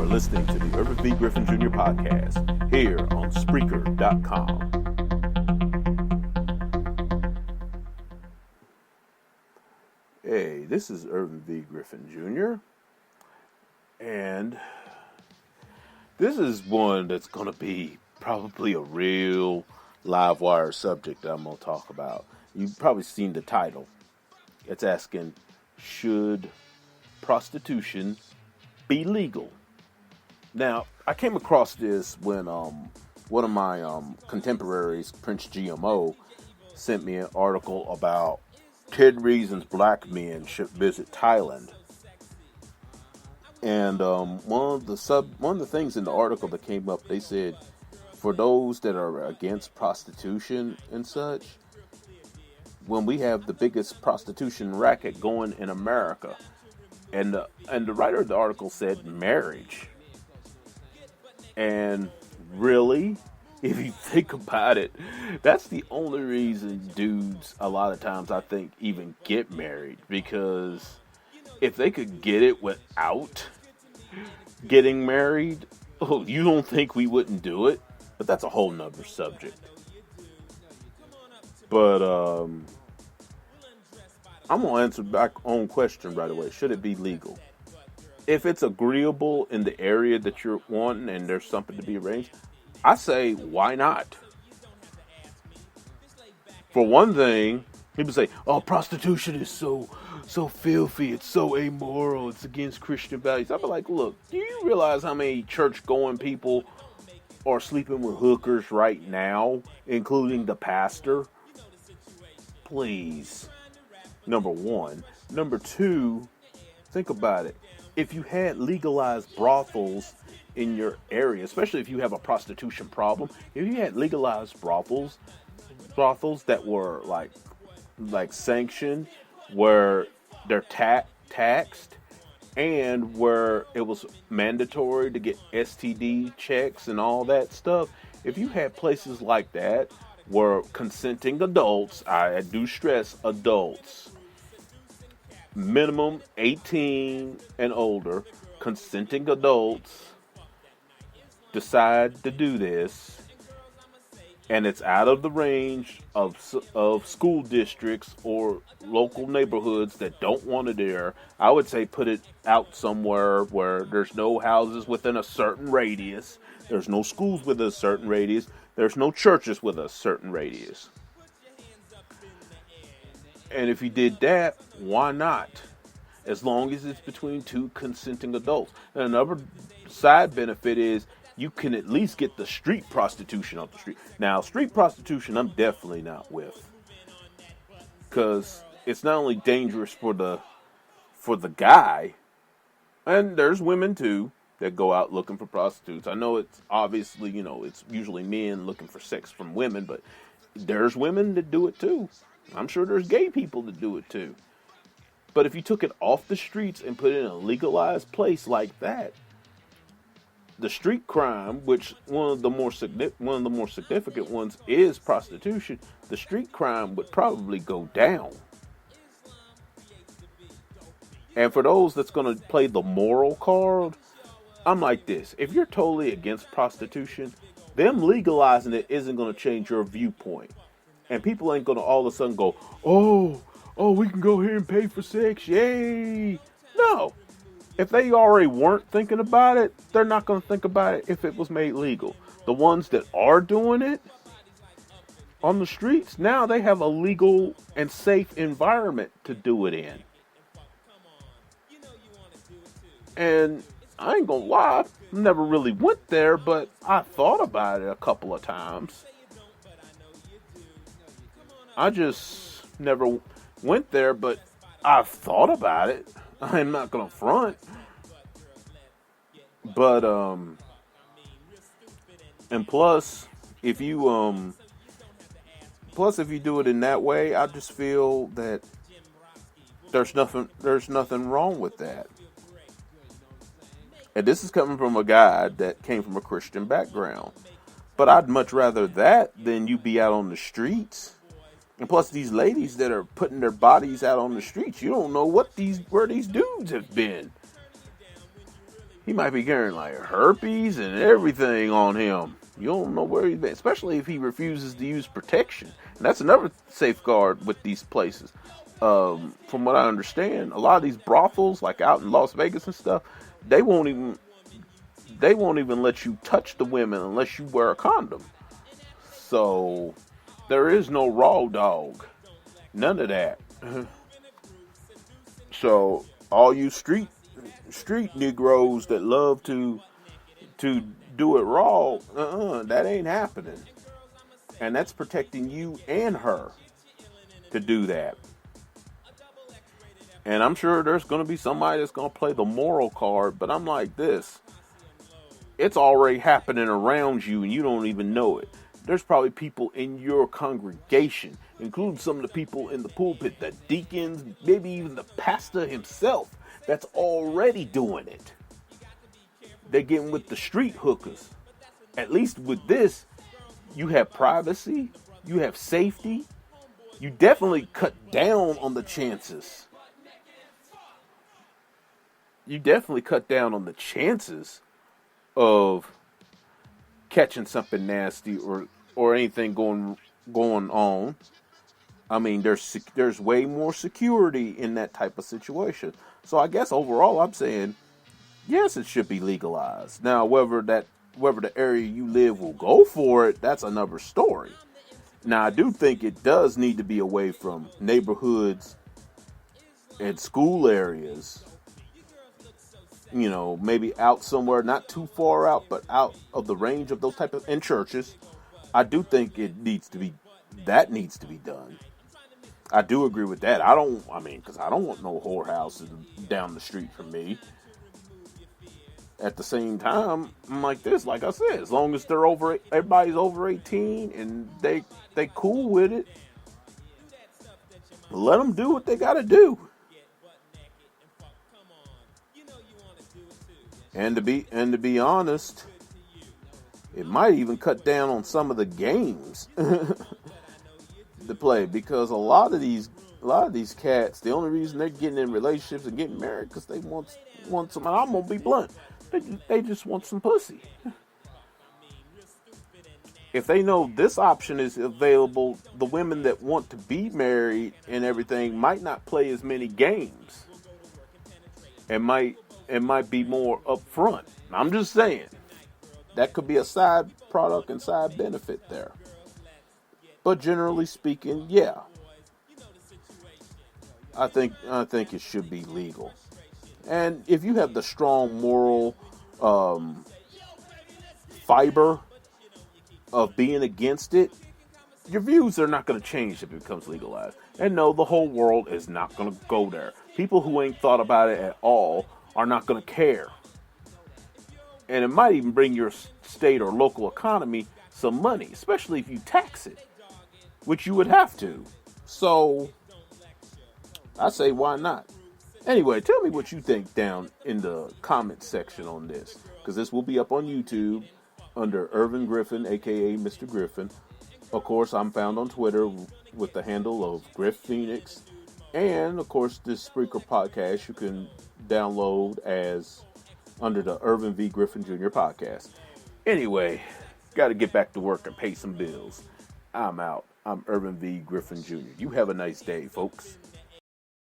are listening to the Irvin V. Griffin Jr. podcast here on Spreaker.com. Hey, this is Irvin V. Griffin Jr. And this is one that's going to be probably a real live wire subject that I'm going to talk about. You've probably seen the title. It's asking, should prostitution be legal? Now, I came across this when one of my contemporaries, Prince GMO, sent me an article about 10 reasons black men should visit Thailand. And one of the things in the article that came up, they said, for those that are against prostitution and such, when we have the biggest prostitution racket going in America, and the writer of the article said marriage. And really, if you think about it, that's the only reason dudes a lot of times I think even get married, because if they could get it without getting married, oh, you don't think we wouldn't do it? But that's a whole nother subject. But I'm going to answer back on question right away. Should it be legal? If it's agreeable in the area that you're wanting and there's something to be arranged, I say, why not? For one thing, people say, oh, prostitution is so filthy, it's so amoral, it's against Christian values. I'll be like, look, do you realize how many church-going people are sleeping with hookers right now, including the pastor? Please. Number one. Number two, think about it. If you had legalized brothels in your area, especially if you have a prostitution problem, if you had legalized brothels that were like sanctioned, where they're taxed, and where it was mandatory to get STD checks and all that stuff, if you had places like that where consenting adults, I do stress adults, minimum 18 and older, consenting adults decide to do this, and it's out of the range of school districts or local neighborhoods that don't want it there, I would say put it out somewhere where there's no houses within a certain radius, there's no schools within a certain radius, there's no churches with a certain radius. And if you did that, why not? As long as it's between two consenting adults. And another side benefit is you can at least get the street prostitution off the street. Now, street prostitution, I'm definitely not with, because it's not only dangerous for the guy, and there's women too that go out looking for prostitutes. I know it's obviously, it's usually men looking for sex from women, but there's women that do it too. I'm sure there's gay people that do it too. But if you took it off the streets and put it in a legalized place like that, the street crime, which one of the more significant ones is prostitution, the street crime would probably go down. And for those that's going to play the moral card, I'm like this. If you're totally against prostitution, them legalizing it isn't going to change your viewpoint. And people ain't going to all of a sudden go, oh, we can go here and pay for sex. Yay. No. If they already weren't thinking about it, they're not going to think about it if it was made legal. The ones that are doing it on the streets, now they have a legal and safe environment to do it in. And I ain't going to lie, I never really went there, but I thought about it a couple of times. I just never went there, but I thought about it. I'm not gonna front. But and plus if you do it in that way, I just feel that there's nothing wrong with that. And this is coming from a guy that came from a Christian background. But I'd much rather that than you be out on the streets. And plus, these ladies that are putting their bodies out on the streets, you don't know where these dudes have been. he might be carrying like herpes and everything on him. You don't know where he's been, especially if he refuses to use protection. And that's another safeguard with these places. From what I understand, a lot of these brothels, like out in Las Vegas and stuff, they won't even let you touch the women unless you wear a condom. So there is no raw dog, none of that. So all you street Negroes that love to do it raw, that ain't happening. And that's protecting you and her to do that. And I'm sure there's going to be somebody that's going to play the moral card, but I'm like this. It's already happening around you and you don't even know it. There's probably people in your congregation, including some of the people in the pulpit, the deacons, maybe even the pastor himself, that's already doing it. They're getting with the street hookers. At least with this, you have privacy, you have safety. You definitely cut down on the chances. You definitely cut down on the chances of catching something nasty or anything going on. I mean, there's way more security in that type of situation. So I guess overall, I'm saying yes, it should be legalized. Now, whether the area you live will go for it, that's another story. Now, I do think it does need to be away from neighborhoods and school areas. You know, maybe out somewhere, not too far out, but out of the range of those type of, and churches. I do think that needs to be done. I do agree with that. Because I don't want no whorehouses down the street from me. At the same time, I'm like this, like I said, as long as everybody's over 18 and they cool with it, let them do what they got to do. And to be honest, it might even cut down on some of the games to play, because a lot of these cats, the only reason they're getting in relationships and getting married because they want some. And I'm gonna be blunt, they just want some pussy. If they know this option is available, the women that want to be married and everything might not play as many games. It might be more upfront. I'm just saying that could be a side product and side benefit there. But generally speaking, yeah, I think it should be legal. And if you have the strong moral fiber of being against it, your views are not going to change if it becomes legalized. And no, the whole world is not going to go there. People who ain't thought about it at all are not going to care. And it might even bring your state or local economy some money, especially if you tax it, which you would have to. So I say, why not? Anyway, tell me what you think down in the comment section on this, because this will be up on YouTube under Irvin Griffin, aka Mr. Griffin. Of course, I'm found on Twitter with the handle of Griff Phoenix. And, of course, this Spreaker podcast you can download as under the Irvin V. Griffin Jr. podcast. Anyway, got to get back to work and pay some bills. I'm out. I'm Irvin V. Griffin Jr. You have a nice day, folks.